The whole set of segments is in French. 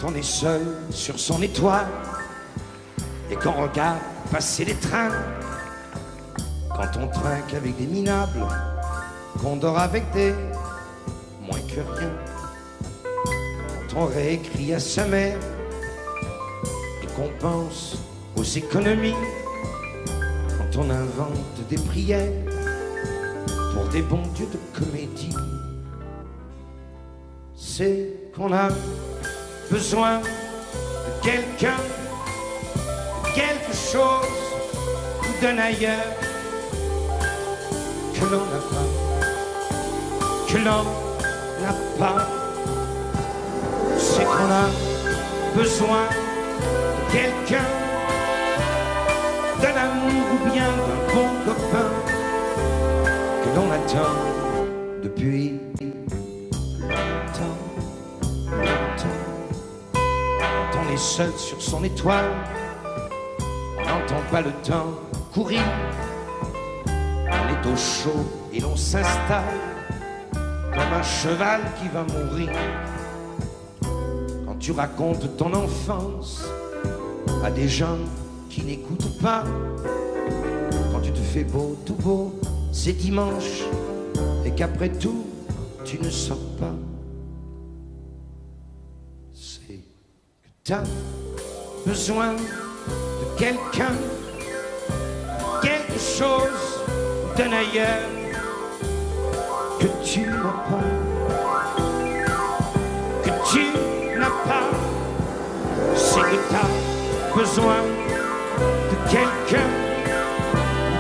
on est seul sur son étoile et qu'on regarde passer les trains, quand on trinque avec des minables, qu'on dort avec des moins que rien, quand on réécrit à sa mère et qu'on pense aux économies, quand on invente des prières pour des bons dieux de comédie, c'est qu'on a besoin de quelqu'un, de quelque chose ou d'un ailleurs que l'on n'a pas, que l'on n'a pas. C'est qu'on a besoin de quelqu'un, d'un amour ou bien d'un bon copain que l'on attend depuis longtemps. Quand on est seul sur son étoile, on n'entend pas le temps courir. On est au chaud et l'on s'installe comme un cheval qui va mourir. Quand tu racontes ton enfance à des gens qui n'écoutent pas, quand tu te fais beau, tout beau, c'est dimanche et qu'après tout, tu ne sors pas, c'est que t'as besoin de quelqu'un, quelque chose d'un ailleurs que tu n'as pas, que tu n'as pas. C'est que t'as besoin de quelqu'un,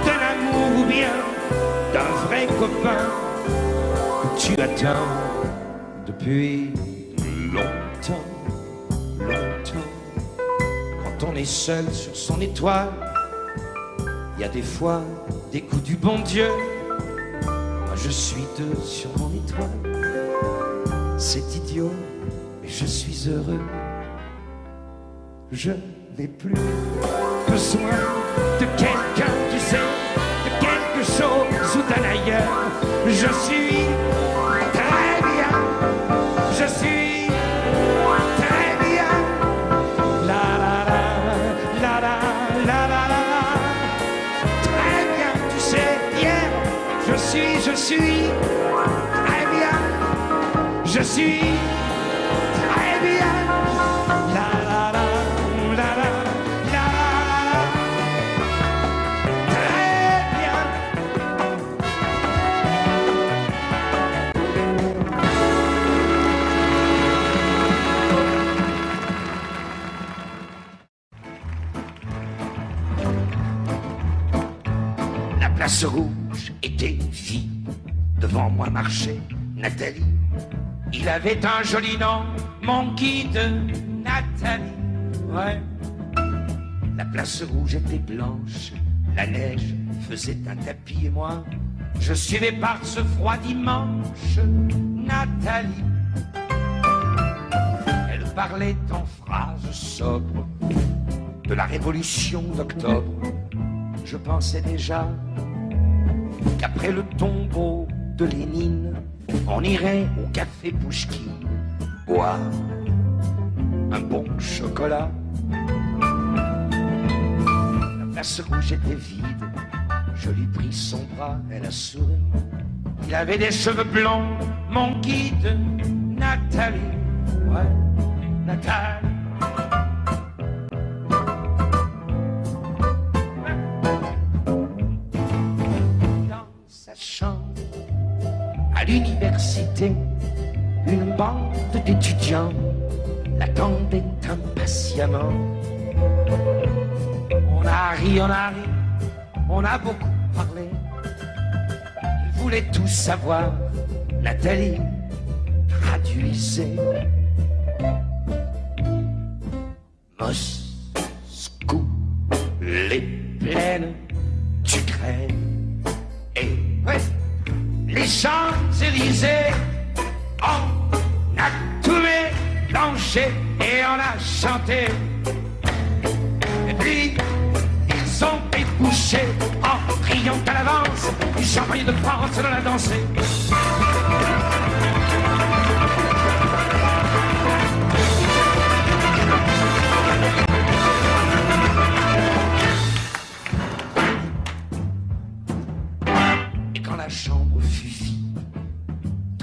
d'un amour ou bien d'un vrai copain que tu attends depuis longtemps, longtemps. Quand on est seul sur son étoile, il y a des fois des coups du bon Dieu. Moi je suis deux sur mon étoile. C'est idiot, mais je suis heureux. Je n'ai plus besoin de quelqu'un, tu sais, de quelque chose ou d'un ailleurs. Je suis très bien, je suis très bien. La la la la la la la la. Très bien, tu sais, hier, je suis très bien, je suis très bien. La la la la la la la. Très bien. La place rouge était vide. Devant moi marchait Nathalie. Il avait un joli nom, mon guide, Nathalie. Ouais. La place rouge était blanche, la neige faisait un tapis et moi, je suivais par ce froid dimanche Nathalie. Elle parlait en phrases sobres de la révolution d'octobre. Je pensais déjà qu'après le tombeau de Lénine, on irait au café Pouchkine boire un bon chocolat. La place rouge était vide, je lui pris son bras, elle a souri. Il avait des cheveux blonds, mon guide, Nathalie. Ouais, Nathalie. Dans sa chambre, à l'université, une bande d'étudiants l'attendait impatiemment. On a ri, on a beaucoup parlé. Ils voulaient tous savoir, Nathalie traduisait. Moscou, les plaines d'Ukraine et ouais, les Champs-Élysées. On a tout mélangé et on a chanté. Et puis ils ont débouché en criant à l'avance du champagne de France, on a dansé.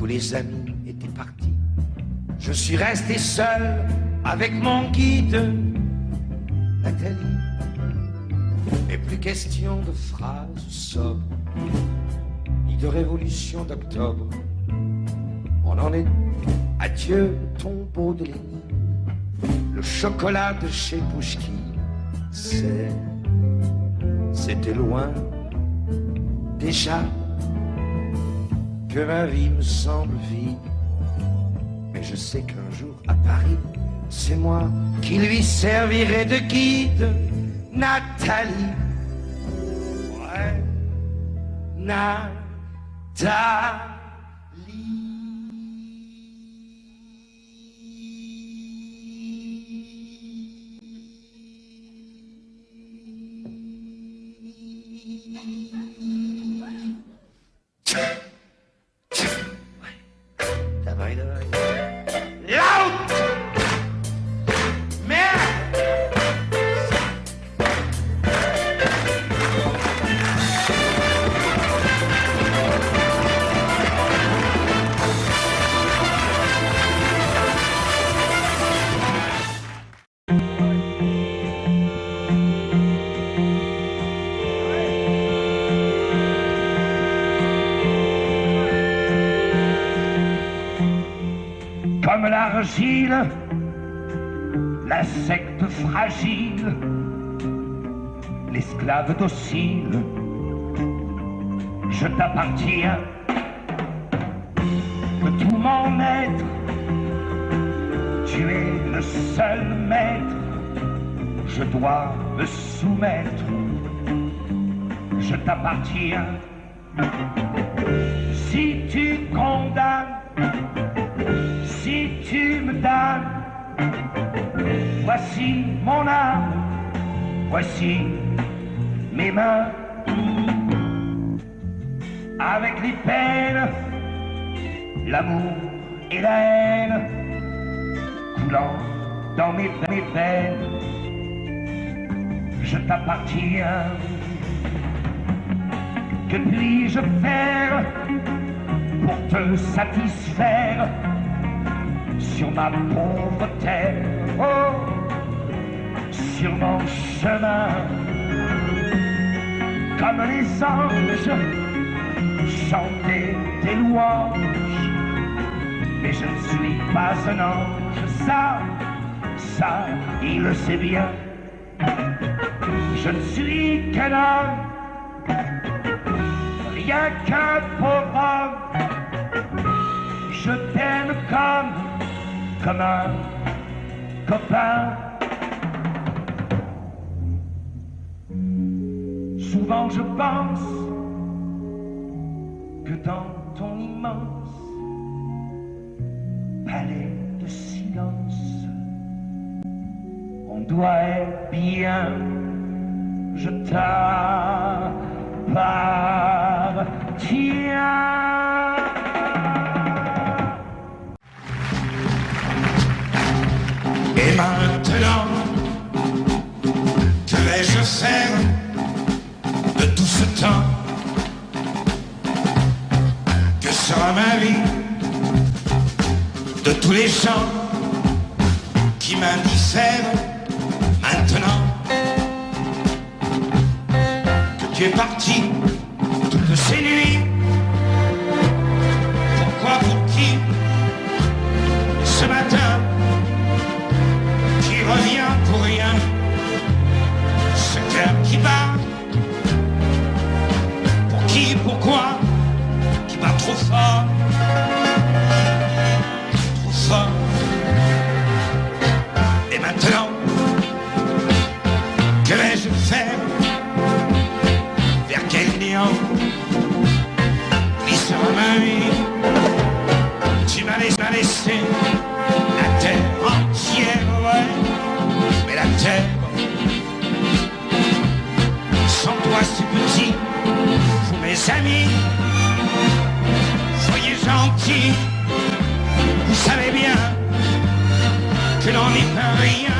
tous les amis étaient partis. Je suis resté seul avec mon guide, Nathalie. Et plus question de phrases sobres, ni de révolution d'octobre. On en est adieu le tombeau de Lénine, le chocolat de chez Pouchki. C'était loin déjà que ma vie me semble vide. Mais je sais qu'un jour à Paris, c'est moi qui lui servirai de guide. Nathalie, ouais, Nathalie. Comme l'argile, l'insecte fragile, l'esclave docile, je t'appartiens de tout mon être. Tu es le seul maître, je dois me soumettre. Je t'appartiens. Si tu condamnes, si tu me donnes, voici mon âme, voici mes mains. Avec les peines, l'amour et la haine coulant dans mes veines, je t'appartiens. Que puis-je faire pour te satisfaire sur ma pauvre terre, oh, sur mon chemin? Comme les anges, chanter tes louanges, mais je ne suis pas un ange, ça, il le sait bien. Je ne suis qu'un homme, rien qu'un pauvre homme. Je t'aime comme un copain. Souvent je pense que dans ton immense palais de silence, on doit être bien. Je t'appartiens. Et maintenant, que vais-je faire de tout ce temps? Que sera ma vie de tous les gens qui m'indiffèrent maintenant? Que tu es parti toutes ces nuits, pourquoi, pour qui? Ce matin, qui revient pour rien, ce cœur qui bat, pour qui, pourquoi, qui bat trop fort, trop fort. Et maintenant, que vais-je faire? Vers quel néant glissera ma vie? Tu m'as laissé la terre entière, ouais, mais la terre sans toi c'est petit. Vous mes amis, soyez gentils, vous savez bien que l'on n'y peut rien.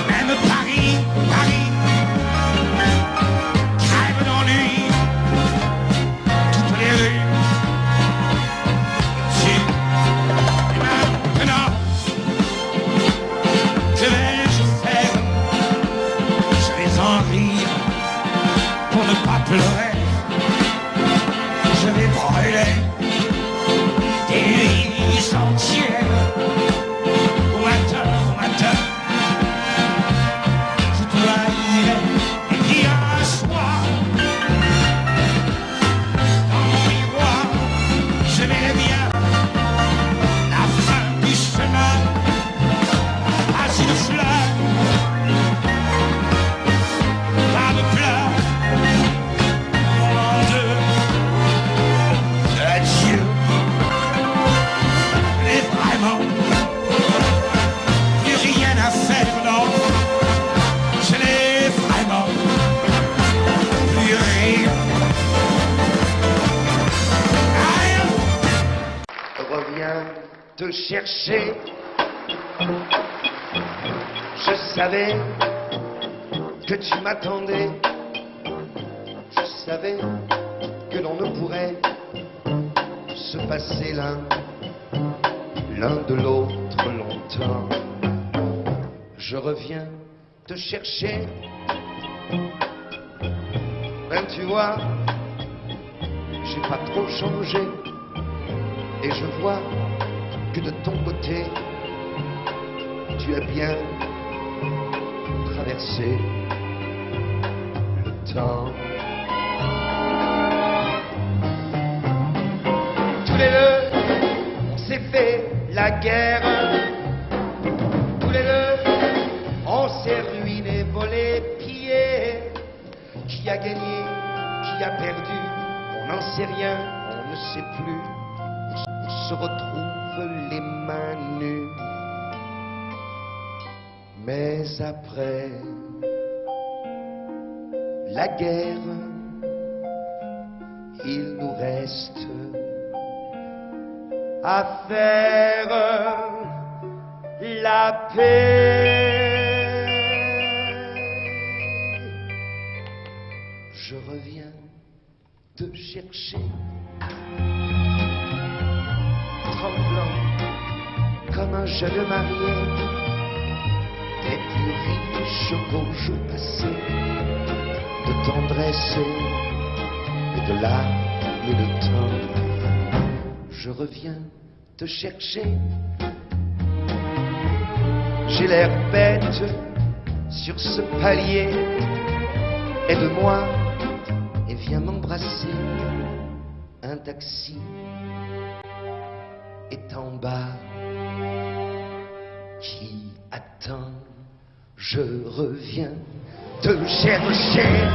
Même Paris crève d'ennui, toutes les rues viens te chercher. Je savais que tu m'attendais. Je savais que l'on ne pourrait se passer l'un de l'autre longtemps. Je reviens te chercher. Ben tu vois, j'ai pas trop changé. Et je vois que de ton côté, tu as bien traversé le temps. Tous les deux, on s'est fait la guerre. Tous les deux, on s'est ruiné, volé, pillé. Qui a gagné, qui a perdu, on n'en sait rien, on ne sait plus. On se retrouve les mains nues. Mais après la guerre, il nous reste à faire la paix. Je reviens te chercher, tremblant comme un jeune marié, des plus riches qu'aux jours passés, de tendresse et de larmes et de temps. Je reviens te chercher. J'ai l'air bête sur ce palier. Aide-moi et viens m'embrasser. Un taxi est en bas qui attend. Je reviens te chercher.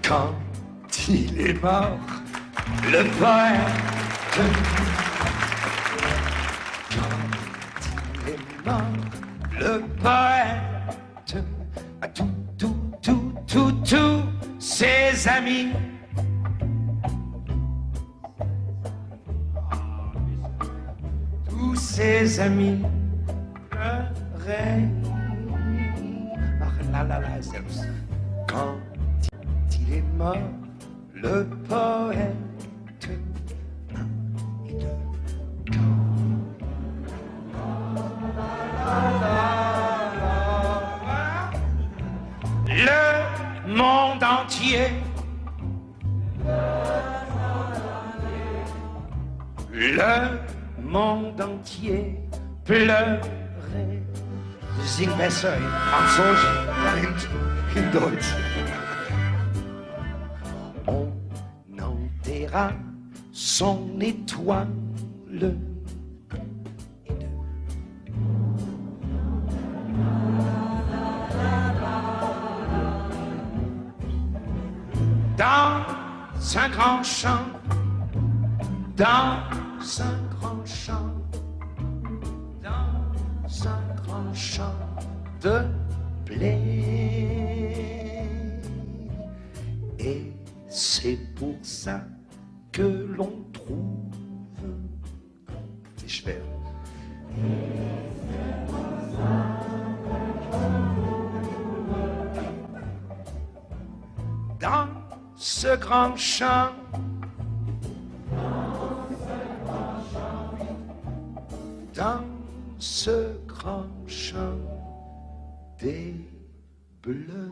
Quand il est mort, le poète. Quand il est mort, le poète a tous ses amis. Tous ses amis pleuraient. Quand il est mort, le poète. Un et deux. Le monde entier. Le monde entier pleurait. Sing besser in Französisch und in Deutsch. On enterra son étoile. Dans un grand champ, dans un grand champ, dans un grand champ de blé. Et c'est pour ça que l'on trouve les cheveux. Dans ce grand champ, dans ce grand champ des bleus.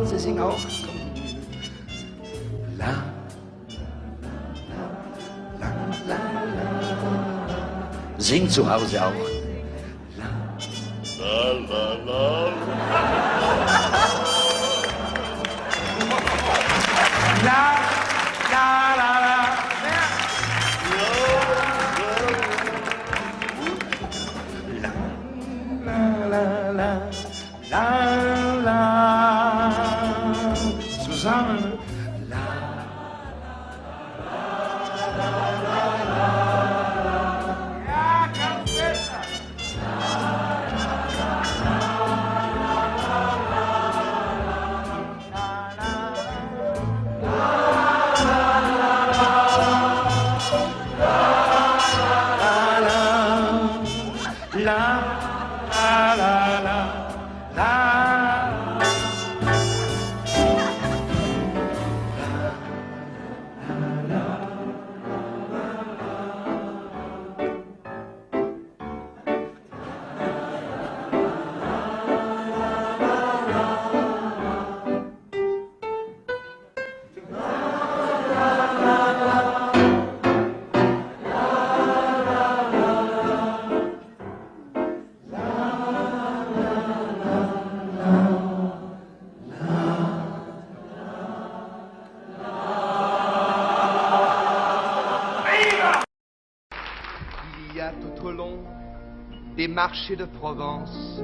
Sie singen auch. La, la, la, la. Sing zu Hause auch. La, la, la, La, la, la, la. La, la, zusammen. La, ja, ganz besser. Il y a tout au long des marchés de Provence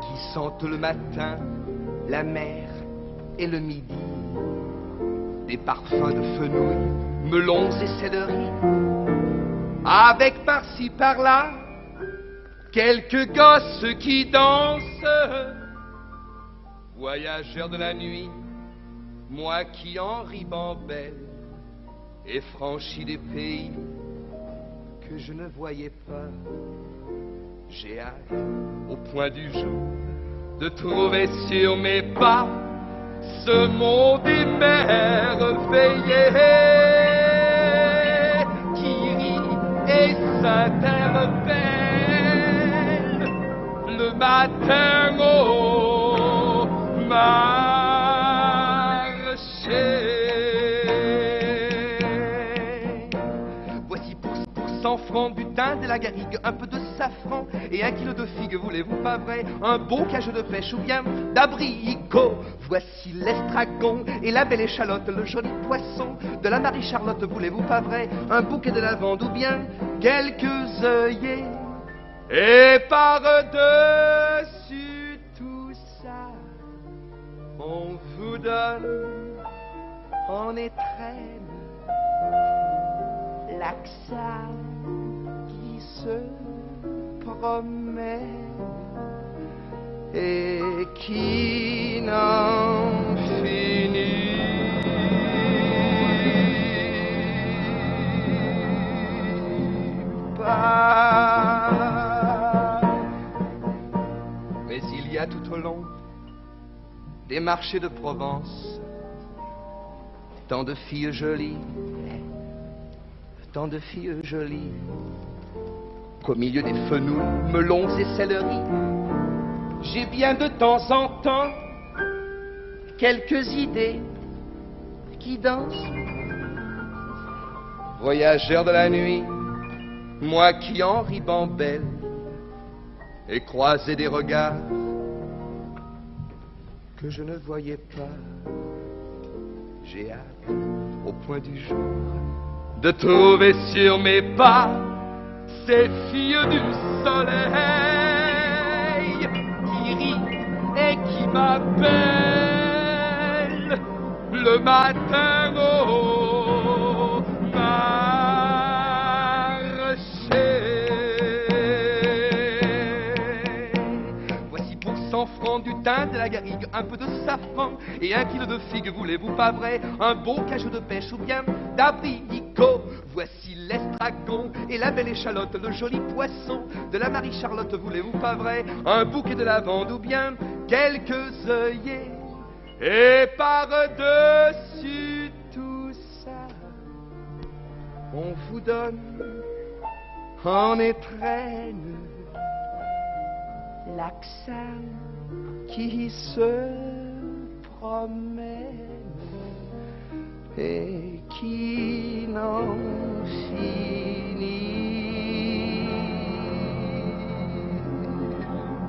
qui sentent le matin la mer et le midi, des parfums de fenouil, melons et céleri, avec par-ci par-là quelques gosses qui dansent. Voyageurs de la nuit, moi qui en ribambelle ai franchi des pays que je ne voyais pas. J'ai hâte, au point du jour, de trouver sur mes pas ce monde émerveillé qui rit et s'interpelle le matin au marché. Voici pour 100 francs du thym, de la garrigue, un peu de safran et 1 kilo de figues, voulez-vous pas vrai? Un beau cage de pêche ou bien d'abricot. Voici l'estragon et la belle échalote, le joli poisson de la Marie-Charlotte, voulez-vous pas vrai? Un bouquet de lavande ou bien quelques œillets. Et par-dessus tout ça, on vous donne en étrenne l'accent qui se promène et qui n'en finit pas. Mais il y a tout au long des marchés de Provence tant de filles jolies, tant de filles jolies, qu'au milieu des fenouils, melons et céleri, j'ai bien de temps en temps quelques idées qui dansent. Voyageurs de la nuit, moi qui en ribambelle ai croisé des regards que je ne voyais pas. J'ai hâte, au point du jour, de trouver sur mes pas ces filles du soleil qui rient et qui m'appellent le matin au marché. Voici pour 100 francs du thym, de la garrigue, un peu de safran et 1 kilo de figues, voulez-vous pas vrai? Un beau cajou de pêche ou bien d'abricot. Voici l'estragon et la belle échalote, le joli poisson de la Marie-Charlotte, voulez-vous pas vrai? Un bouquet de lavande ou bien quelques œillets. Et par-dessus tout ça, on vous donne en étrenne l'accent qui se promène et qui n'en finit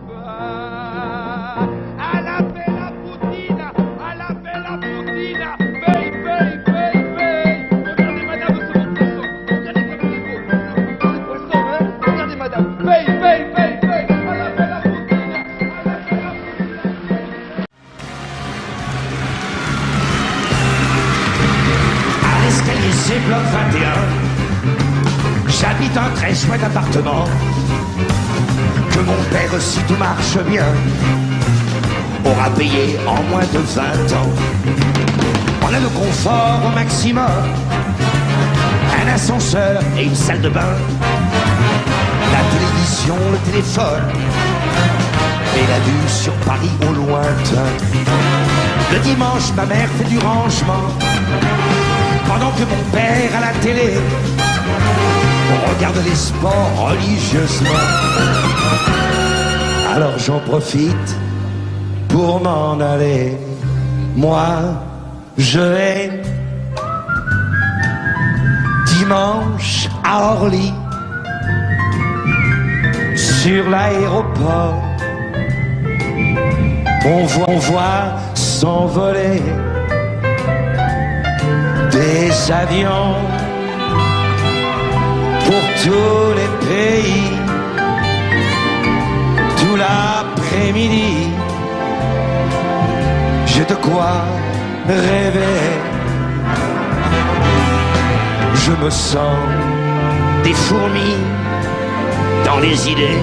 pas. À la bella putina, à la bella putina, paye, paye, paye, paye. Regardez madame ce bon poisson, regardez comme il est beau, le poisson, hein. Regardez madame, paye, paye, paye, paye, à la bella putina, à la bella putina. À l'escalier, c'est bloc 21. J'habite un très chouette appartement que mon père, si tout marche bien, aura payé en moins de 20 ans. On a le confort au maximum, un ascenseur et une salle de bain, la télévision, le téléphone et la vue sur Paris au lointain. Le dimanche, ma mère fait du rangement pendant que mon père à la télé regarde les sports religieusement. Alors j'en profite pour m'en aller. Moi, je vais dimanche à Orly, sur l'aéroport. On voit s'envoler des avions pour tous les pays. Tout l'après-midi, j'ai de quoi rêver. Je me sens des fourmis dans les idées.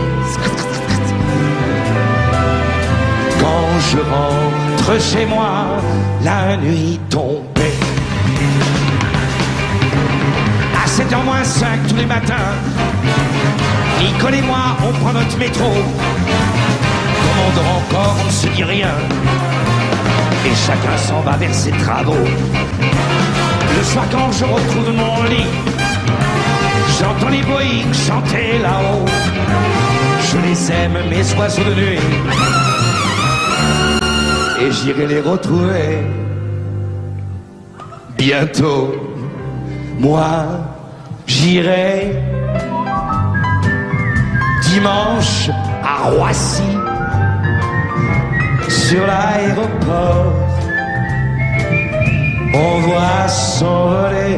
Quand je rentre chez moi, la nuit tombée. À 7h moins 5 tous les matins, Nicole et moi, on prend notre métro. Comme on dort encore, on ne se dit rien. Et chacun s'en va vers ses travaux. Le soir quand je retrouve mon lit, j'entends les Boeing chanter là-haut. Je les aime, mes oiseaux de nuit, et j'irai les retrouver bientôt. Moi, j'irai dimanche à Roissy, sur l'aéroport. On voit s'envoler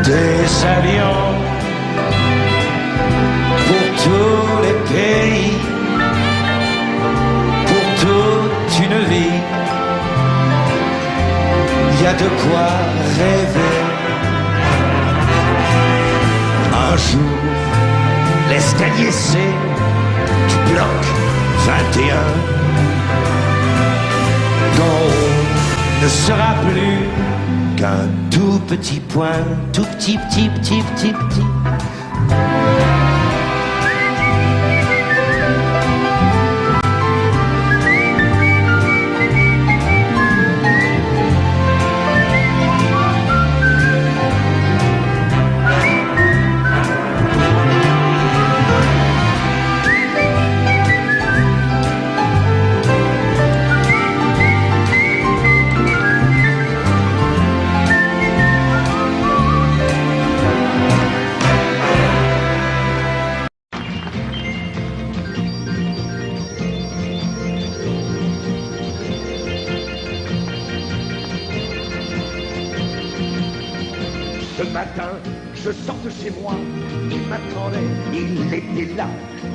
des avions pour tous les pays, pour toute une vie. Il y a de quoi rêver. Un jour, l'escalier c'est du bloc 21. Quand on ne sera plus qu'un tout petit point, tout petit. Ce matin, je sors de chez moi, il m'attendait, il était là,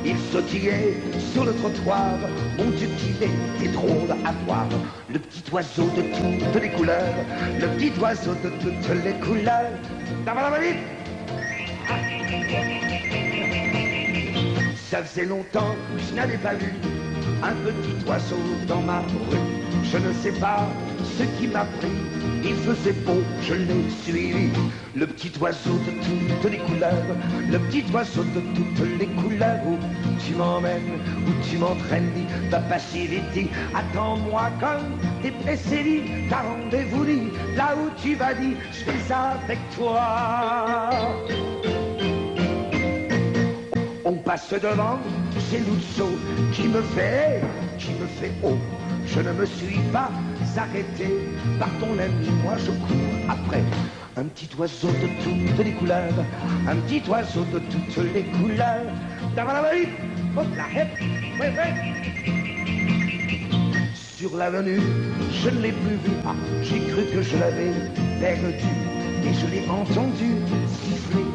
il sautillait sur le trottoir, mon Dieu qu'il était drôle à voir, le petit oiseau de toutes les couleurs, le petit oiseau de toutes les couleurs. Ça faisait longtemps que je n'avais pas vu un petit oiseau dans ma rue. Je ne sais pas ce qui m'a pris, il faisait beau, je l'ai suivi. Le petit oiseau de toutes les couleurs, le petit oiseau de toutes les couleurs. Où tu m'emmènes, où tu m'entraînes, dis, papa chéri, dis, attends-moi comme t'es pressé, dis, t'as rendez-vous, dis, là où tu vas, dis, je vais avec toi. On passe devant, c'est Lucio qui me fait haut. Je ne me suis pas arrêté, pardon l'ami, moi je cours après. Un petit oiseau de toutes les couleurs, un petit oiseau de toutes les couleurs. Sur l'avenue, je ne l'ai plus vu, ah, j'ai cru que je l'avais perdu. Et je l'ai entendu siffler,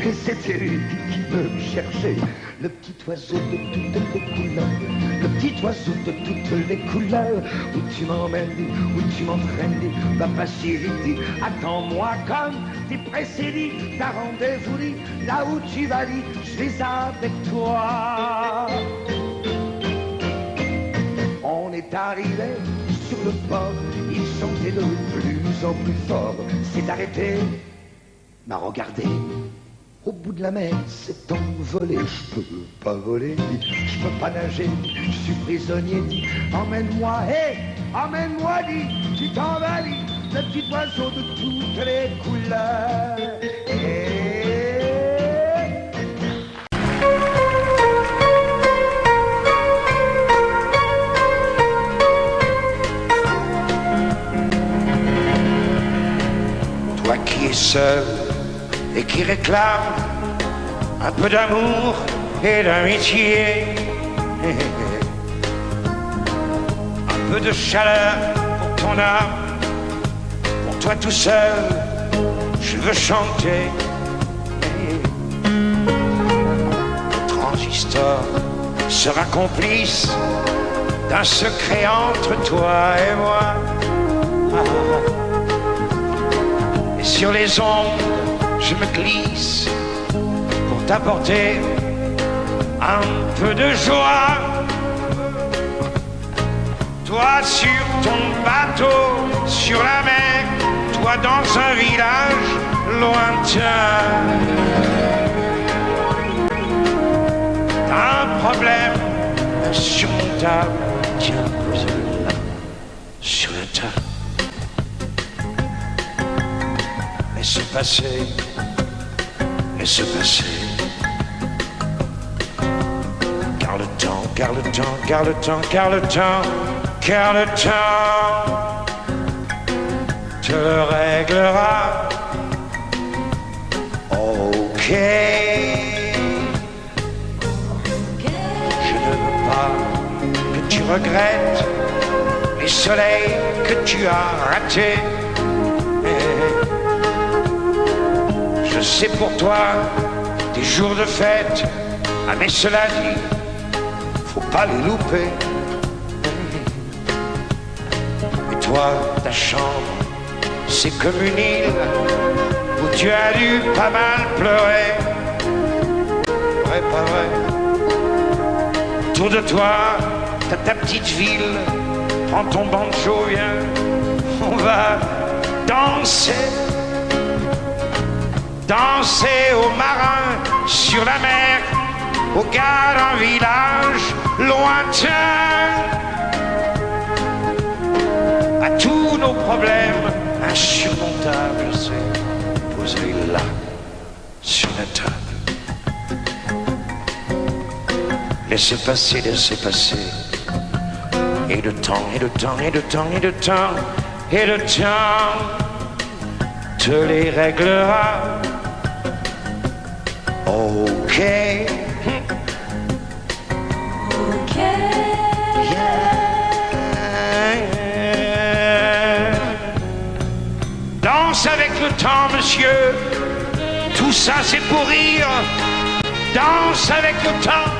et c'était lui qui me cherchait. Le petit oiseau de toutes les couleurs, le petit oiseau de toutes les couleurs. Où tu m'emmènes, où tu m'entraînes, papa chéri, dis, attends-moi comme t'es pressé, dis, t'as rendez-vous, dis, là où tu vas, dis, je vais avec toi. On est arrivé sur le port, il chantait de plus en plus fort. S'est arrêté, m'a regardé. Au bout de la mer, s'est envolé. Je peux pas voler, je peux pas nager, je suis prisonnier. Dit, emmène-moi, hé, emmène-moi, dit, tu t'en vas, dit, le petit oiseau de toutes les couleurs. Toi qui es seul et qui réclame un peu d'amour et d'amitié, un peu de chaleur pour ton âme, pour toi tout seul, je veux chanter. Le transistor sera complice d'un secret entre toi et moi. Et sur les ondes, je me glisse pour t'apporter un peu de joie. Toi sur ton bateau, sur la mer, toi dans un village lointain. T'as un problème insurmontable, tiens, posez-le là, sur la table. Laisse passer, laisse passer. Car le temps, car le temps, car le temps, car le temps, car le temps te le réglera. Ok. Je ne veux pas que tu regrettes les soleils que tu as ratés. Je sais pour toi des jours de fête, ah mais cela dit, faut pas les louper. Et toi, ta chambre, c'est comme une île où tu as dû pas mal pleurer. Ouais, pas vrai. Autour de toi, t'as ta petite ville, prends ton banjo, viens, on va danser. Danser aux marins sur la mer, aux gars d'un village lointain. À tous nos problèmes insurmontables, je sais, posés là, sur la table. Laissez passer, laissez passer. Et le temps, et le temps, et le temps, et le temps, et le temps te les réglera. Ok. Ok. Yeah. Danse avec le temps, monsieur. Tout ça c'est pour rire. Danse avec le temps.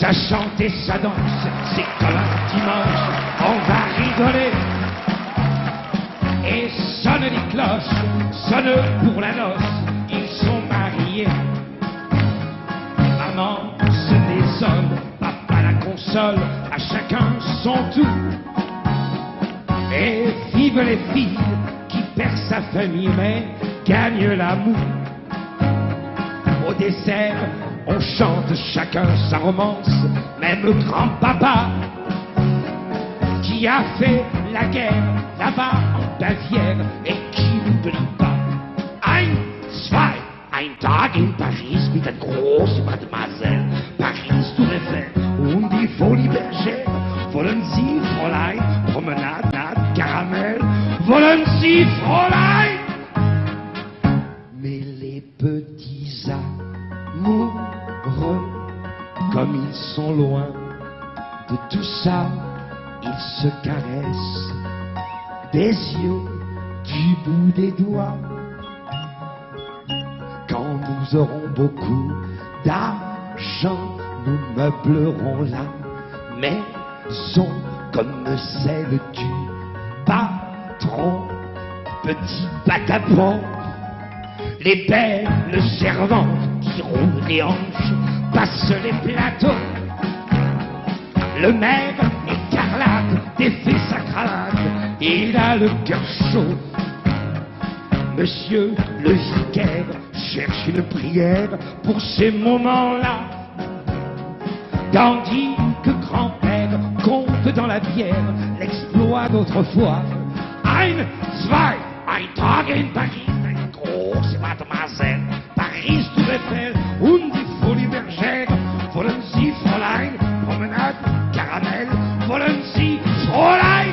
ça chante et ça danse, c'est comme un dimanche, on va rigoler. Et sonne les cloches, sonne pour la noce, ils sont mariés. Maman se désole, papa la console, à chacun son tour. Et vive les filles qui perdent sa famille mais gagnent l'amour. Au dessert, on chante chacun sa romance, même le grand-papa qui a fait la guerre là-bas en Bavière et qui n'oublie pas. Ein, zwei, ein Tag in Paris mit einer großen Mademoiselle. Paris, Tour Eiffel und die Folie Bergère. Wollen Sie, Fräulein, Promenade, Caramel? Wollen Sie, Fräulein? Mais les petits amoureux, comme ils sont loin de tout ça, ils se caressent des yeux du bout des doigts. Quand nous aurons beaucoup d'argent, nous meublerons la maison comme celle du patron. Petit patapon, les belles servantes qui roulent les hanches passent les plateaux. Le maire écarlate défait sa cravate, il a le cœur chaud. Monsieur le vicaire cherche une prière pour ces moments-là. Tandis que grand-père compte dans la bière l'exploit d'autrefois. Ein, zwei, ein Tag in Paris, eine große Mademoiselle. Paris, Tour Eiffel und die Folie Bergère. Wollen Sie, Fräulein, Promenade, Caramel? Wollen Sie, Fräulein?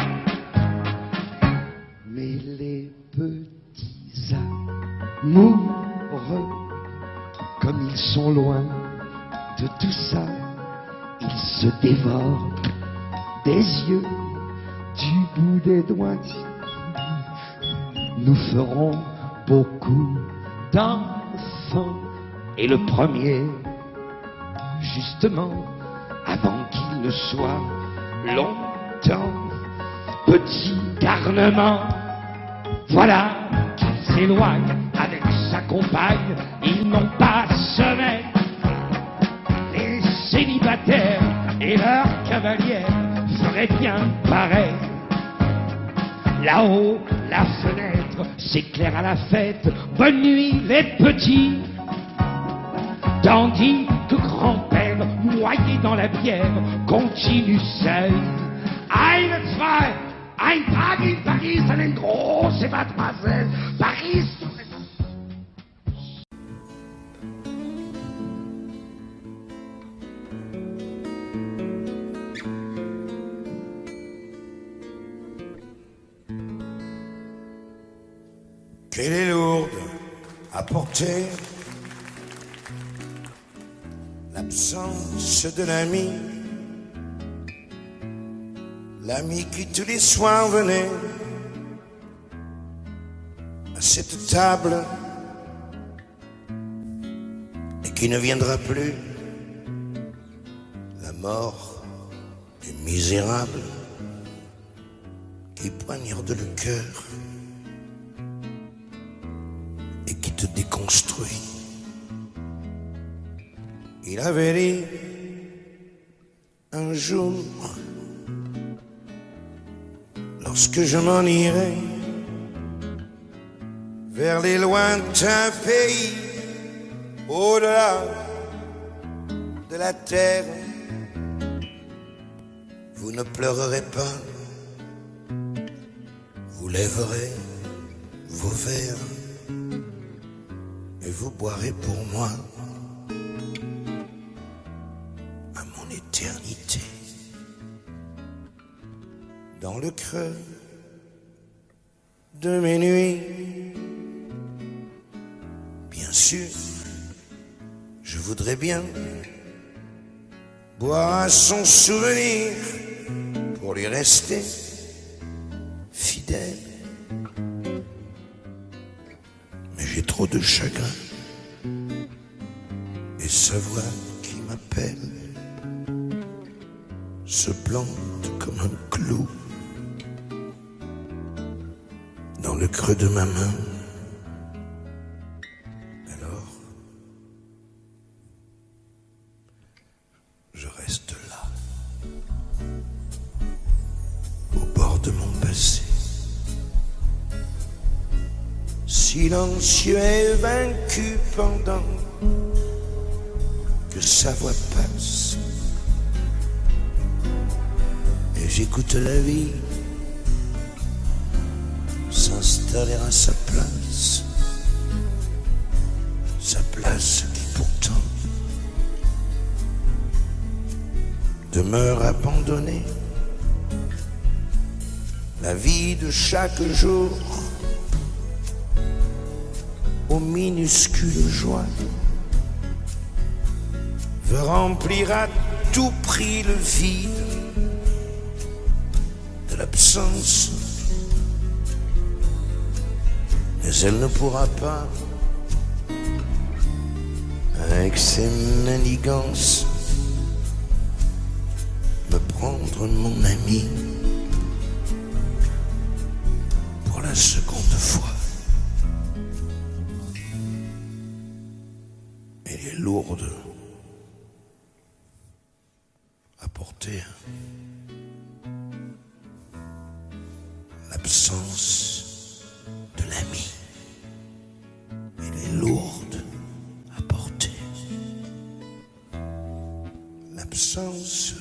Mais les petits amoureux, comme ils sont loin de tout ça, ils se dévorent des yeux du bout des doigts. Nous ferons beaucoup d'enfants, et le premier, justement, avant qu'il ne soit longtemps, petit garnement, voilà qu'il s'éloigne avec sa compagne, ils n'ont pas sommeil. Les célibataires et leurs cavalières feraient bien pareil. Là-haut, la fenêtre s'éclaire à la fête. Bonne nuit, les petits. Tandis que grand-père, noyé dans la bière, continue seul. Ein, zwei, ein Tag in Paris, eine große Mademoiselle. Paris. Qu'elle est lourde à porter, l'absence de l'ami, l'ami qui tous les soirs venait à cette table et qui ne viendra plus, la mort du misérable qui poignarde le cœur et qui te déconstruit. Il avait dit un jour, lorsque je m'en irai vers les lointains pays, au-delà de la terre, vous ne pleurerez pas, vous lèverez vos verres et vous boirez pour moi à mon éternité. Dans le creux de mes nuits, bien sûr, je voudrais bien boire à son souvenir pour lui rester fidèle. Mais j'ai trop de chagrin et sa voix qui m'appelle se plante comme un clou dans le creux de ma main. Alors, je reste là, au bord de mon passé, silencieux et vaincu pendant que sa voix passe. Et j'écoute la vie s'installer à sa place qui pourtant demeure abandonnée. La vie de chaque jour aux minuscules joies veut remplir à tout prix le vide de l'absence, mais elle ne pourra pas, avec ses manigances, me prendre mon ami pour la seconde fois. Elle est lourde à porter. L'absence de l'ami. Elle est lourde à porter. L'absence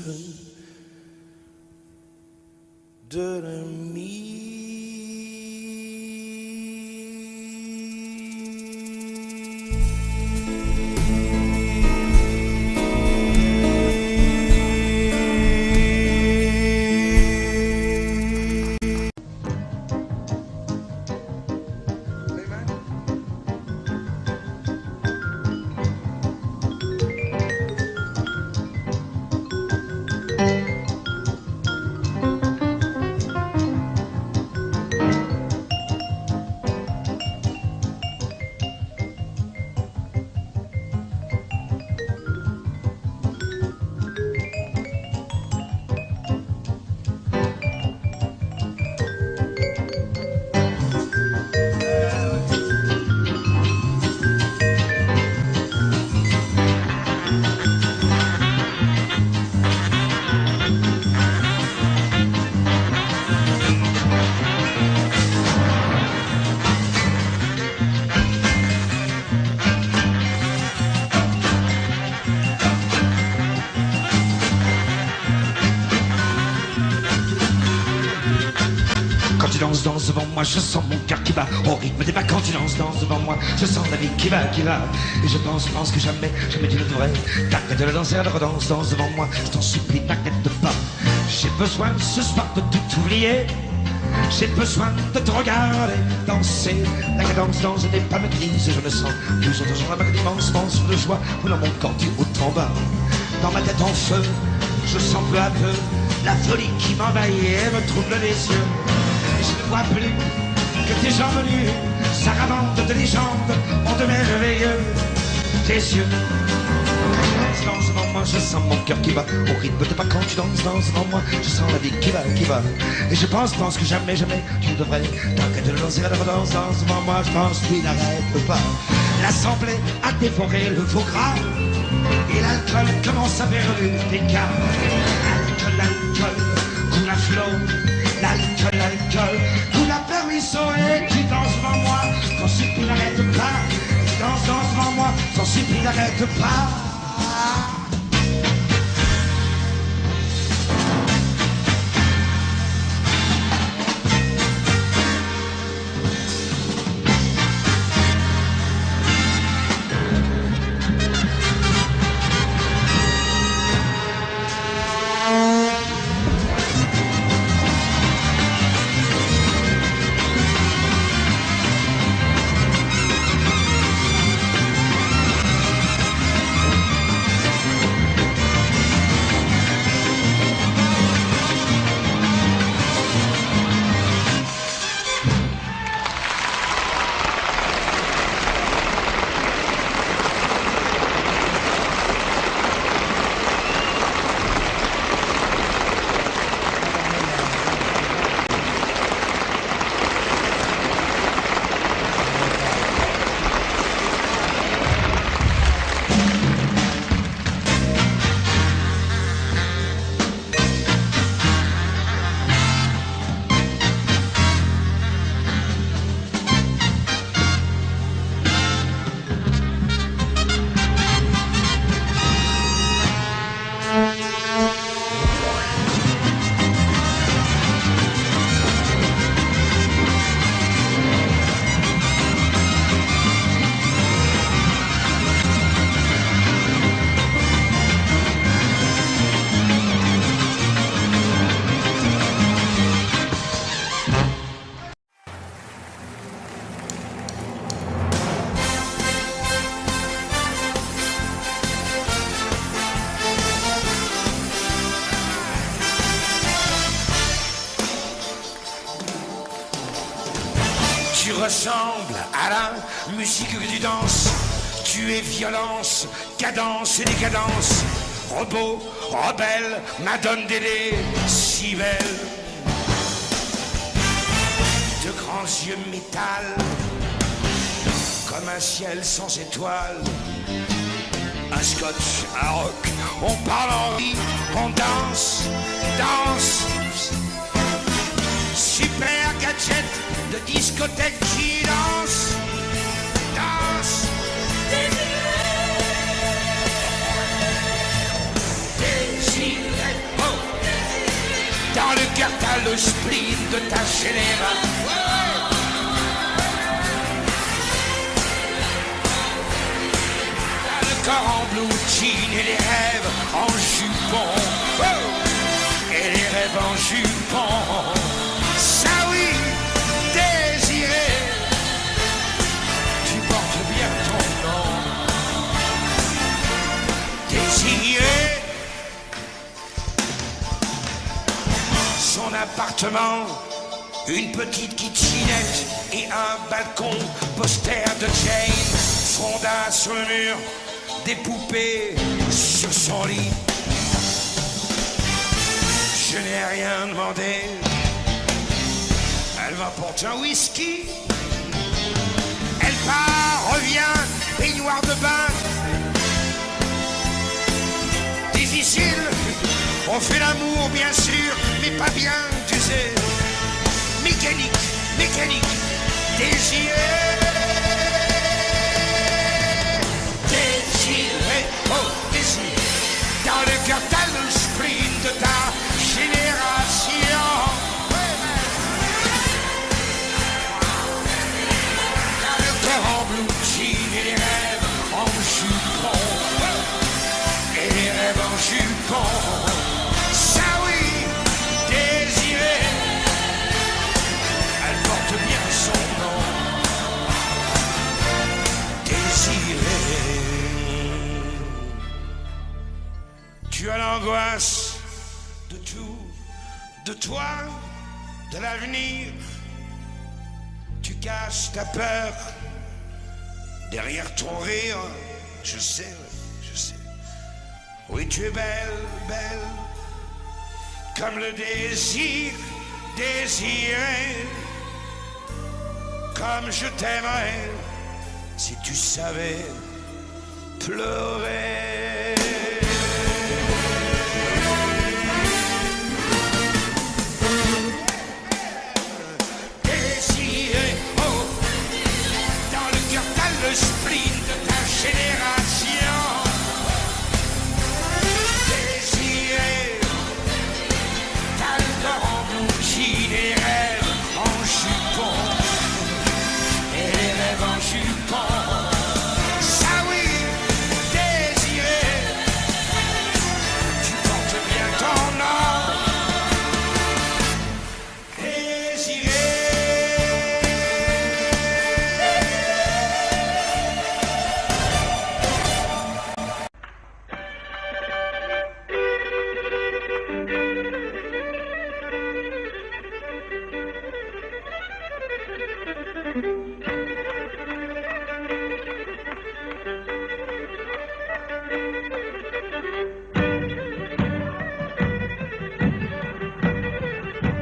de l'ami. Danse devant moi, je sens mon cœur qui bat au rythme des pas. Quand tu danses devant moi, je sens la vie qui va. Et je pense que jamais tu ne devrais. T'arrêtes de la danser, elle redanse, danse devant moi. Je t'en supplie, t'arrête de pas. J'ai besoin ce soir de tout oublier. J'ai besoin de te regarder danser. La cadence danse n'est pas maîtrise. Je me sens plus autres gens avec d'immenses mensonges de joie. Ou dans mon corps du haut en bas. Dans ma tête en feu, je sens peu à peu la folie qui m'envahit et me trouble les yeux. Je ne vois plus que tes jambes nues, sarabandes de légendes, ont de merveilleux tes yeux. Tu danses devant moi, je sens mon cœur qui bat au rythme de pas. Quand tu danses devant moi, je sens la vie qui va. Et je pense que jamais tu ne devrais. T'arrêtes de danser, elle redanse, danse devant moi, je pense qu'il n'arrête pas. L'assemblée a dévoré le veau gras et l'alcool commence à faire des cas. L'alcool coule à flot. L'alcool, tout la permission et tu danses devant moi, t'en supplie n'arrête pas. Tu danses devant moi, t'en supplie n'arrête pas. ressemble à la musique que tu danses. Tu es violence, cadence et décadence. Robot, rebelle, Madone Dédé, si belle. De grands yeux métal, comme un ciel sans étoiles. Un scotch, un rock, on parle en vie, on danse, danse. Super gadget de discothèque qui danse, danse. Désiré, oh. Dans le cœur t'as le spleen de ta générale. T'as le corps en blue jean et les rêves en jupon, oh. Et les rêves en jupon. Ça oui, désiré, tu portes bien ton nom. Désiré, son appartement, une petite kitchenette et un balcon, poster de Jane, fonda sur le mur, des poupées sur son lit. Je n'ai rien demandé. Elle m'apporte un whisky. Elle part, revient, baignoire de bain. Difficile, on fait l'amour bien sûr, mais pas bien, tu sais. Mécanique, mécanique, désiré. Désiré, oh désiré. Dans le cœur t'as le sprint de ta génération. En blue jean et les rêves en jupon, et les rêves en jupon. Ça oui, désiré, elle porte bien son nom. Désiré, tu as l'angoisse de tout, de toi, de l'avenir. Tu caches ta peur derrière ton rire, je sais, je sais. Oui, tu es belle, belle, comme le désir, désiré. Comme je t'aimerais, si tu savais pleurer. Désiré, oh, dans le cœur t'as le spleen de ta génération. Désiré, t'as le corps en blue jean et les rêves en jupon, et les rêves en jupon. Ça oui, désiré, tu portes bien ton nom. Désiré.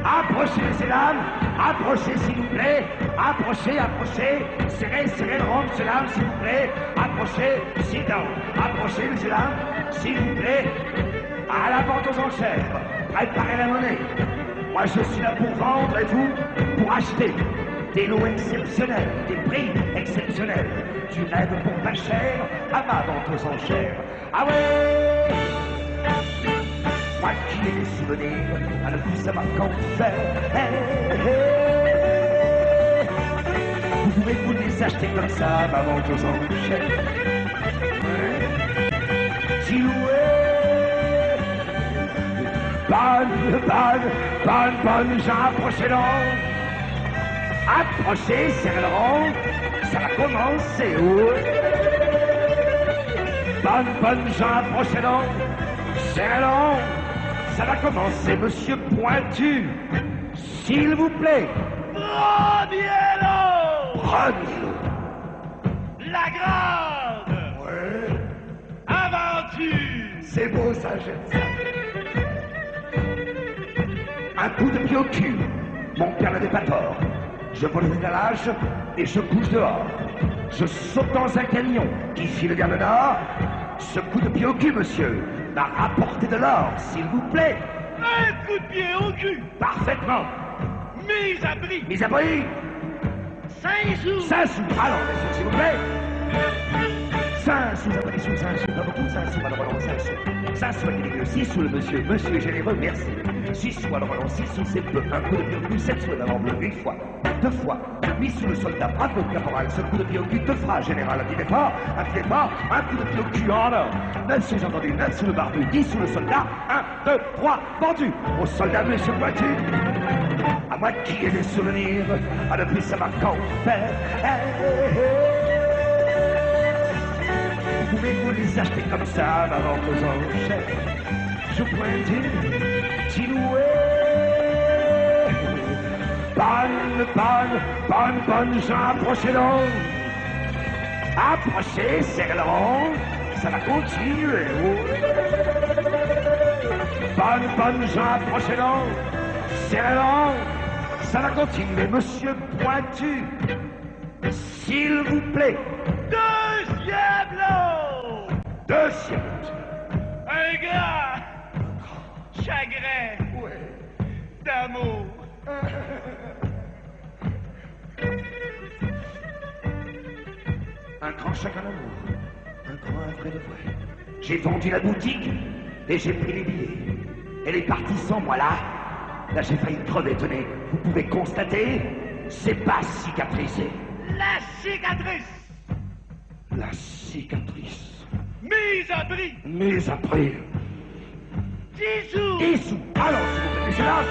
Approchez, messieurs, dames, approchez, s'il vous plaît, approchez, approchez, serrez, serrez le rond, messieurs, dames, s'il vous plaît, approchez, sit down, approchez, messieurs, dames, s'il vous plaît, à la vente aux enchères, préparez la monnaie. Moi, je suis là pour vendre et vous, pour acheter. Des lots exceptionnels, des prix exceptionnels, du rêve pour pas cher, à ma vente aux enchères. Ah ouais! Moi qui ai des souvenirs, à ne plus savoir quand faire. Hey, hey. Vous pouvez vous les acheter comme ça, ma vente aux enchères. Bonne, gens, approchez donc. Approchez, serrez le rond, ça va commencer. Bonne, gens, approchez donc. Serrez le rond, ça va commencer. Monsieur Pointu, s'il vous plaît. Preniez-le. Prenez-le. La grande Ouais. aventure. C'est beau ça, j'aime ça. Un coup de pied au cul. Mon père n'avait pas tort. Je vole le étalage et je couche dehors. Je saute dans un camion qui file vers le nord. Ce coup de pied au cul, monsieur, m'a rapporté de l'or, s'il vous plaît. Un coup de pied au cul. Parfaitement. Mise à prix. Mise à prix. 5 sous. 5 sous. Alors, monsieur, s'il vous plaît. 5 sous, après 5 sous, pas beaucoup, 5 sous, alors allons, 5 sous. 5 sous, avec les 6 sous, le monsieur. Monsieur est généreux, merci. 6 sous, alors allons, 6 sous, c'est peu. Un coup de pied au cul, 7 sous, d'avant bleu, une fois. 2 fois. Mis sous le soldat, bravo, caporal. Ce coup de pied au cul te fera, général. Un petit effort, un coup de pied au cul en or. 9 sous, j'ai entendu, 9 sous le barbu, 10 sous le soldat. 1, 2, 3, vendu. Au soldat, monsieur Pointu. À moi qui ai des souvenirs, à ne plus savoir qu'en faire. Vous pouvez vous les acheter comme ça, ma vente aux enchères. Je pointe Tinoué. Bonne, Jean, approchez donc. Approchez, serrez le rond. Ça va continuer. Bonne, Jean, approchez donc. Serrez le rond. Ça va continuer. Monsieur Pointu, s'il vous plaît. Deuxième lot. Deuxième. Un grand chagrin d'amour. Un grand chagrin d'amour. Un vrai de vrai. J'ai vendu la boutique et j'ai pris les billets. Elle est partie sans moi là. Là j'ai failli crever, tenez. Vous pouvez constater, c'est pas cicatrisé. La cicatrice. La cicatrice. Mise à prix. Mais après. 10 sous. 10 sous. Alors, s'il vous plaît, messieurs, là.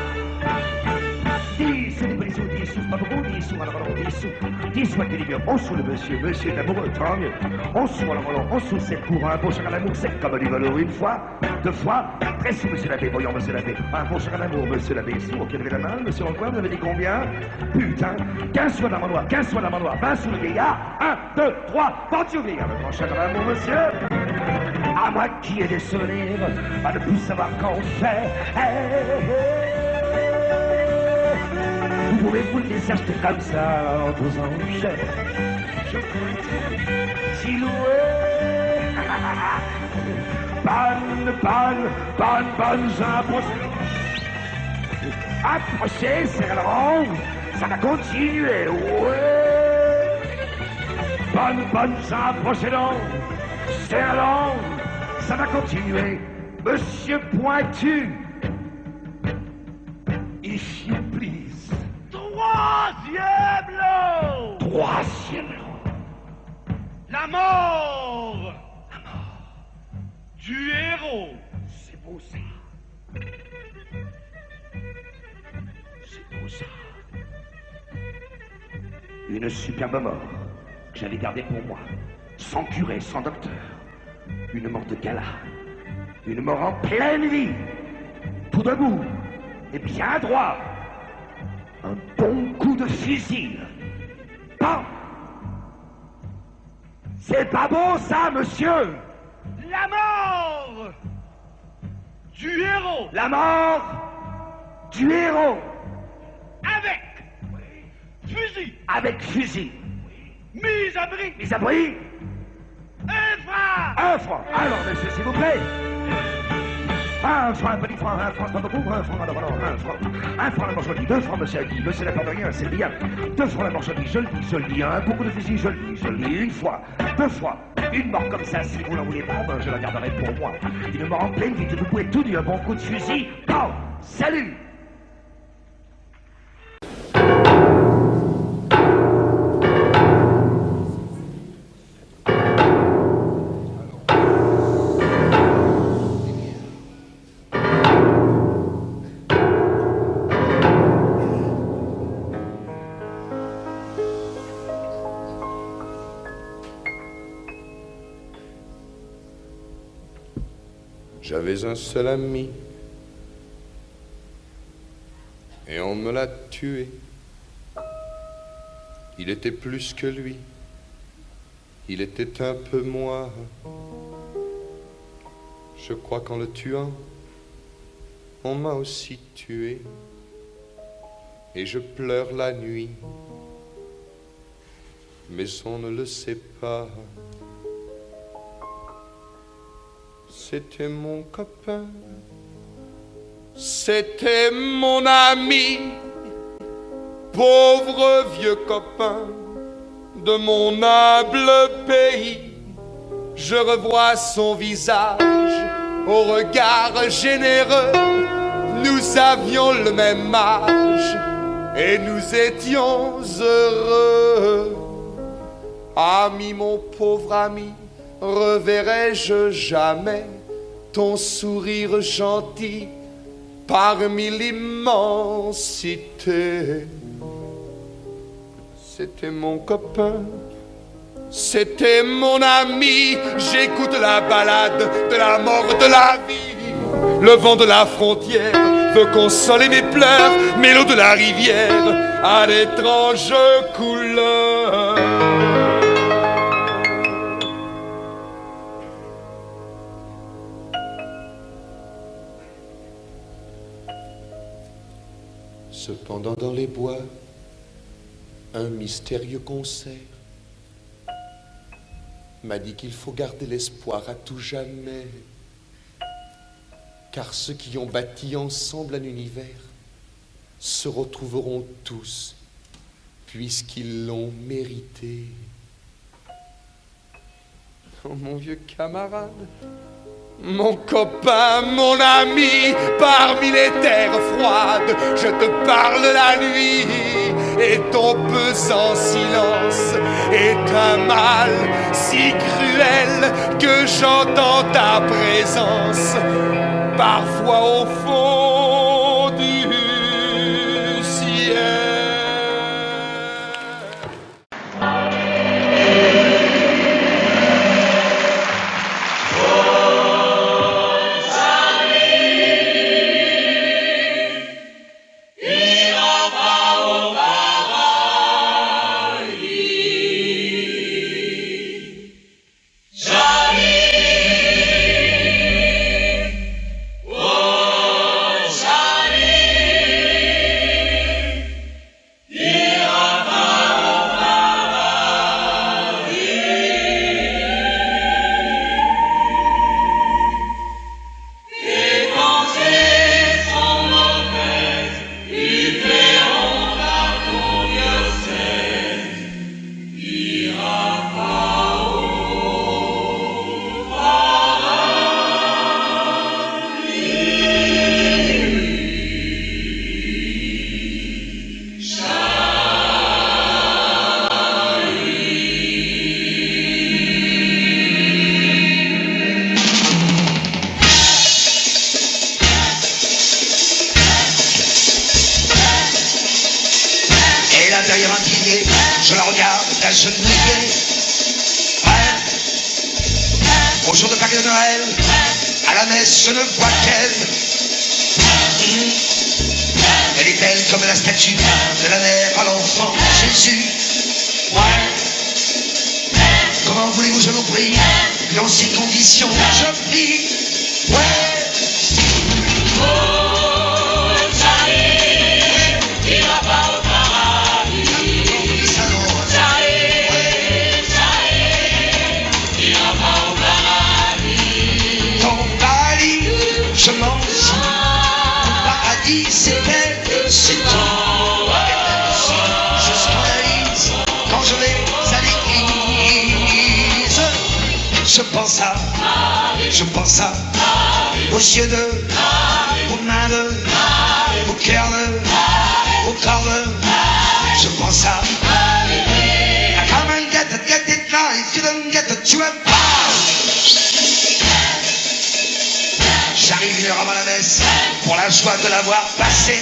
10 sous, les 10 sous, pas beaucoup, 10 sous, alors, 10 sous. 10 sous, avec des 11 sous, le monsieur est amoureux, tant mieux. 11 sous, alors, 11 sous, 7 pour un beau chagrin d'amour, 7 comme du velours, une fois, 2 fois, 13 sous, monsieur l'abbé, voyons, monsieur l'abbé. Un beau chagrin d'amour, monsieur l'abbé, sous, ok, levez la main, monsieur Antoine, vous avez dit combien? Putain, 15 sous à la manoir, 15 sous à la manoir, 20 sous le vieillard, 1, 2, 3, vendu au vieillard, le grand chagrin d'amour, monsieur. À moi qui ai des souvenirs, à ne plus savoir qu'en faire. Vous pouvez vous les acheter comme ça en vos enchères. Je peux silhouette. Bonne, approchez, c'est le rond. Ça va continuer, ouais. Bonne, approchez donc. C'est long. Ça va continuer. Monsieur Pointu. If you please. Troisième lot. Troisième lot. La mort. Du héros. C'est beau ça. C'est beau ça. Une superbe mort que j'avais gardée pour moi. Sans curé, sans docteur. Une mort de gala. Une mort en pleine vie. Tout debout. Et bien droit. Un bon coup de fusil. Pas. C'est pas beau ça, monsieur. La mort du héros. La mort du héros. Avec fusil. Avec fusil. Mise à prix. Mise à prix. 1 franc. 1 franc. Alors, monsieur, s'il vous plaît. 1 franc, un petit franc, 1 franc, c'est pas beaucoup, 1 franc, alors, 1 franc. 1 franc la marchandise, 2 francs, monsieur a dit, monsieur n'a pas de rien, c'est bien. 2 francs la marchandise, je le dis, un beaucoup de fusil, je le dis, une fois, 2 fois. Une mort comme ça, si vous n'en voulez pas, ben, je la garderai pour moi. Une mort en pleine vie, vous pouvez tout dire, un bon coup de fusil, bon, salut. J'avais un seul ami et on me l'a tué. Il était plus que lui, il était un peu moi. Je crois qu'en le tuant, on m'a aussi tué. Et je pleure la nuit, mais on ne le sait pas. C'était mon copain, c'était mon ami, pauvre vieux copain de mon humble pays. Je revois son visage au regard généreux. Nous avions le même âge et nous étions heureux. Ami, mon pauvre ami, reverrai-je jamais ton sourire gentil parmi l'immensité? C'était mon copain, c'était mon ami. J'écoute la balade de la mort, de la vie. Le vent de la frontière veut consoler mes pleurs, mais l'eau de la rivière a d'étranges couleurs. Cependant dans les bois, un mystérieux concert m'a dit qu'il faut garder l'espoir à tout jamais, car ceux qui ont bâti ensemble un univers se retrouveront tous, puisqu'ils l'ont mérité. Oh mon vieux camarade, mon copain, mon ami, parmi les terres froides, je te parle la nuit, et ton pesant silence est un mal si cruel que j'entends ta présence parfois au fond du ciel. Je la regarde d'agenouiller. Au jour de Pâques et de Noël, à la messe, je ne vois qu'elle. Elle est belle comme la statue de la mère à l'enfant Jésus. Comment voulez-vous, je vous prie, dans ces conditions, je prie. Je m'en fous, mon paradis c'est elle, c'est tout. Je scandalise quand je vais à l'église. Je pense à aux yeux de, aux mains de, au cœur de, au corps de. Je pense à come and get it now, if you don't get it, you have power. J'arrive 1 heure avant la messe pour la joie de l'avoir passée.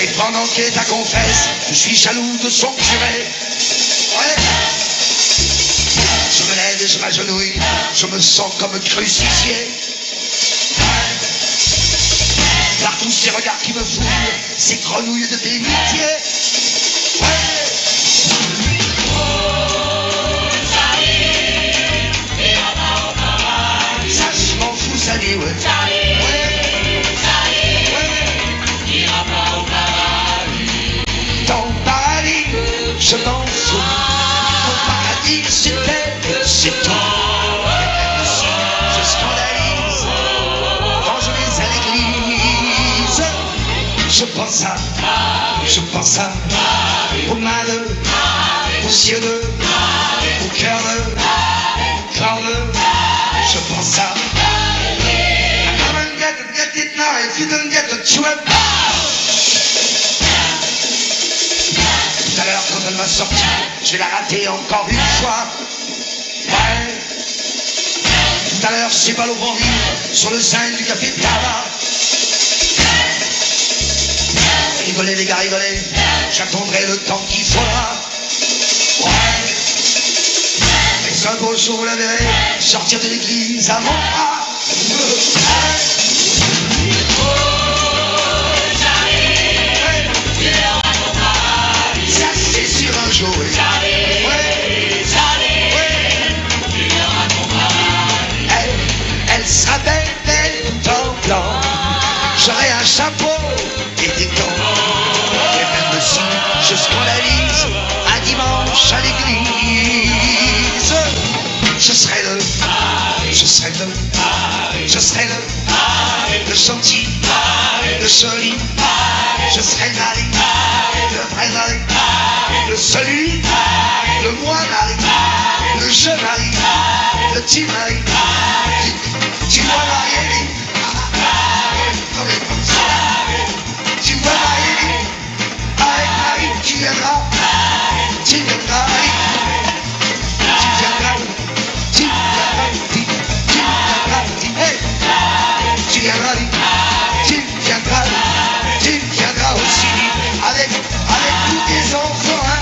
Et pendant qu'elle la confesse, je suis jaloux de son curé. Ouais. Je me lève et je m'agenouille, je me sens comme crucifié. par tous ces regards qui me fouillent, ces grenouilles de bénitier. Ouais. Ça, je m'en fous, ça dit, ouais. Dans le paradis, je m'en fous. Mon paradis, c'est toi. Je scandalise quand je vais à l'église. Je pense à aux mains de, aux yeux de, au cœur de, corps de. Je pense à come and get it now if you don't get the trip. Tout à l'heure quand elle m'a sorti, je vais la rater encore une fois. Ouais. Tout à l'heure c'est balle au grand vide sur le sein du café de tabac. Rigolez les gars, rigolez, j'attendrai le temps qu'il faudra. Ouais. Mais un beau jour vous la verrez sortir de l'église à mon bras. Ça c'est sur un jour. Elle sera belle, belle, en blanc. J'aurai un chapeau et des gants. Et même si je scandalise un dimanche à l'église, je serai le gentil, le joli, je serai le mari, le vrai mari, le celui, le moi mari, le je mari, le petit mari, tu vois marier. Tu vas marier, avec Marie, tu viendras, aussi, avec tous tes enfants, hein.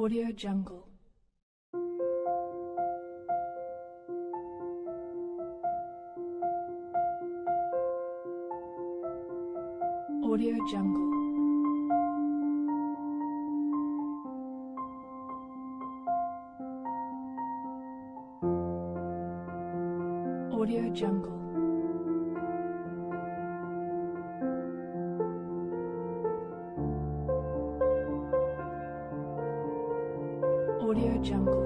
Audio Jungle. Audio Jungle. Audio Jungle. Audio Jungle.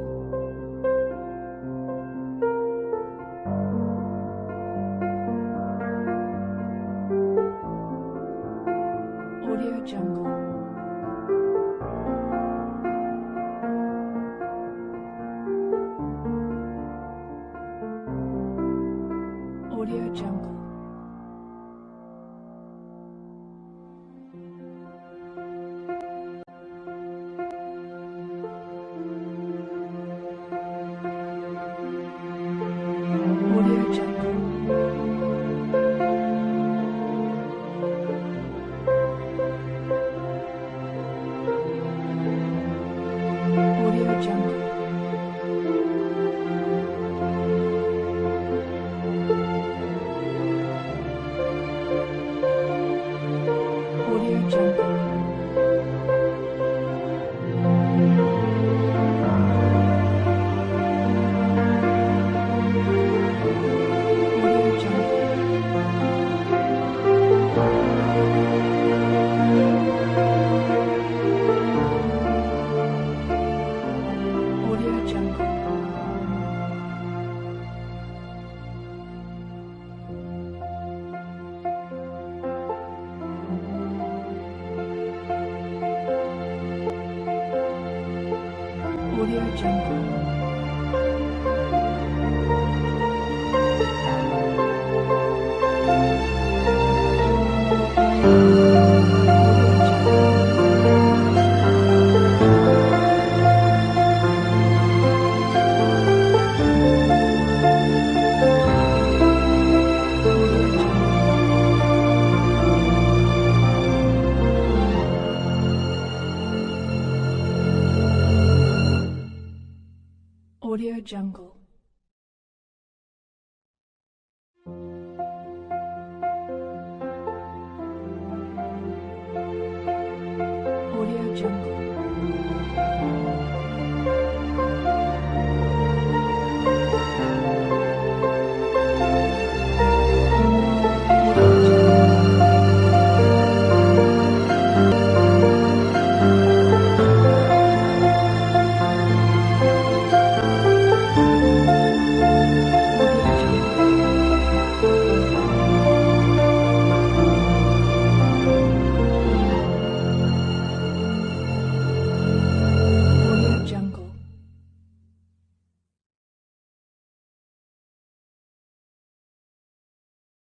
Audio Jungle. Audio Jungle. Audio Jungle. Audio Jungle. Audio Jungle. Audio Jungle. Audio Jungle. Audio Jungle. Audio Jungle. Audio Jungle.